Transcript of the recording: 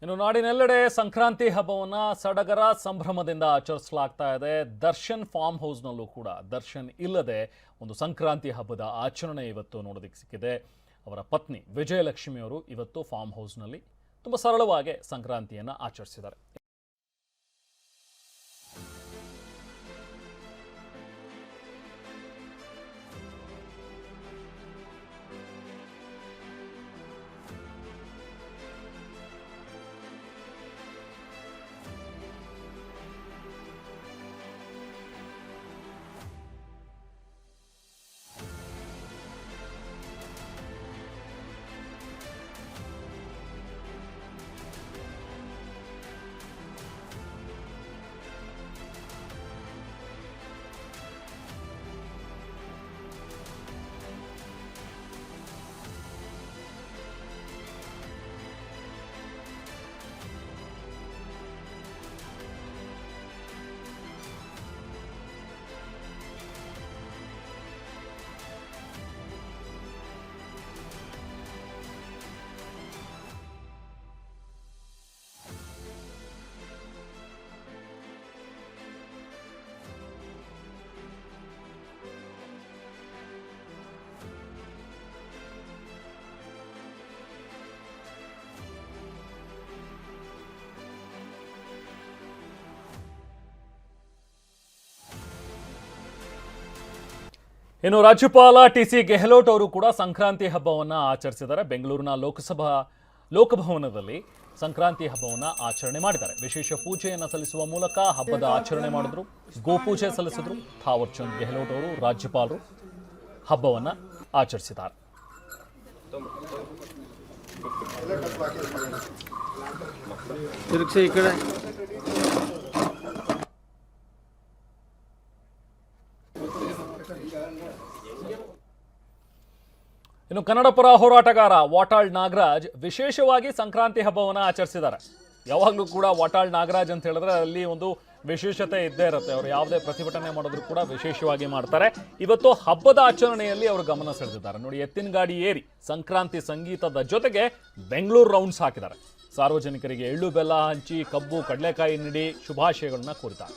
ಇನ್ನು ನಾಡಿನೆಲ್ಲೆಡೆ ಸಂಕ್ರಾಂತಿ ಹಬ್ಬವನ್ನ ಸಡಗರ ಸಂಭ್ರಮದಿಂದ ಆಚರಿಸಲಾಗ್ತಾ ಇದೆ. ದರ್ಶನ್ ಫಾರ್ಮ್ ಹೌಸ್ನಲ್ಲೂ ಕೂಡ ದರ್ಶನ್ ಇಲ್ಲದೆ ಒಂದು ಸಂಕ್ರಾಂತಿ ಹಬ್ಬದ ಆಚರಣೆ ಇವತ್ತು ನೋಡೋದಕ್ಕೆ ಸಿಕ್ಕಿದೆ. ಅವರ ಪತ್ನಿ ವಿಜಯಲಕ್ಷ್ಮಿ ಅವರು ಇವತ್ತು ಫಾರ್ಮ್ ಹೌಸ್ನಲ್ಲಿ ತುಂಬ ಸರಳವಾಗಿ ಸಂಕ್ರಾಂತಿಯನ್ನು ಆಚರಿಸಿದ್ದಾರೆ. ಇನ್ನು ರಾಜ್ಯಪಾಲ ಟಿ.ಸಿ. ಗೆಹ್ಲೋಟ್ ಅವರು ಕೂಡ ಸಂಕ್ರಾಂತಿ ಹಬ್ಬವನ್ನು ಆಚರಿಸಿದ್ದಾರೆ. ಬೆಂಗಳೂರಿನ ಲೋಕಭವನದಲ್ಲಿ ಸಂಕ್ರಾಂತಿ ಹಬ್ಬವನ್ನು ಆಚರಣೆ ಮಾಡಿದ್ದಾರೆ. ವಿಶೇಷ ಪೂಜೆಯನ್ನು ಸಲ್ಲಿಸುವ ಮೂಲಕ ಹಬ್ಬದ ಆಚರಣೆ ಮಾಡಿದ್ರು. ಗೋಪೂಜೆ ಸಲ್ಲಿಸಿದ್ರು. ಥಾವರ್ ಚಂದ್ ಗೆಹ್ಲೋಟ್ ಅವರು ರಾಜ್ಯಪಾಲರು ಹಬ್ಬವನ್ನು ಆಚರಿಸಿದ್ದಾರೆ. ಇನ್ನು ಕನ್ನಡ ಪರ ಹೋರಾಟಗಾರ ವಾಟಾಳ್ ನಾಗರಾಜ್ ವಿಶೇಷವಾಗಿ ಸಂಕ್ರಾಂತಿ ಹಬ್ಬವನ್ನು ಆಚರಿಸಿದ್ದಾರೆ. ಯಾವಾಗಲೂ ಕೂಡ ವಾಟಾಳ್ ನಾಗರಾಜ್ ಅಂತ ಹೇಳಿದ್ರೆ ಅಲ್ಲಿ ಒಂದು ವಿಶೇಷತೆ ಇದ್ದೇ ಇರುತ್ತೆ. ಅವರು ಯಾವುದೇ ಪ್ರತಿಭಟನೆ ಮಾಡಿದ್ರು ಕೂಡ ವಿಶೇಷವಾಗಿ ಮಾಡ್ತಾರೆ. ಇವತ್ತು ಹಬ್ಬದ ಆಚರಣೆಯಲ್ಲಿ ಅವರು ಗಮನ ಸೆಳೆದಿದ್ದಾರೆ. ನೋಡಿ, ಎತ್ತಿನ ಗಾಡಿ ಏರಿ ಸಂಕ್ರಾಂತಿ ಸಂಗೀತದ ಜೊತೆಗೆ ಬೆಂಗಳೂರು ರೌಂಡ್ಸ್ ಹಾಕಿದ್ದಾರೆ. ಸಾರ್ವಜನಿಕರಿಗೆ ಎಳ್ಳು ಬೆಲ್ಲ ಹಂಚಿ ಕಬ್ಬು ಕಡಲೆಕಾಯಿ ನೀಡಿ ಶುಭಾಶಯಗಳನ್ನ ಕೋರಿದ್ದಾರೆ.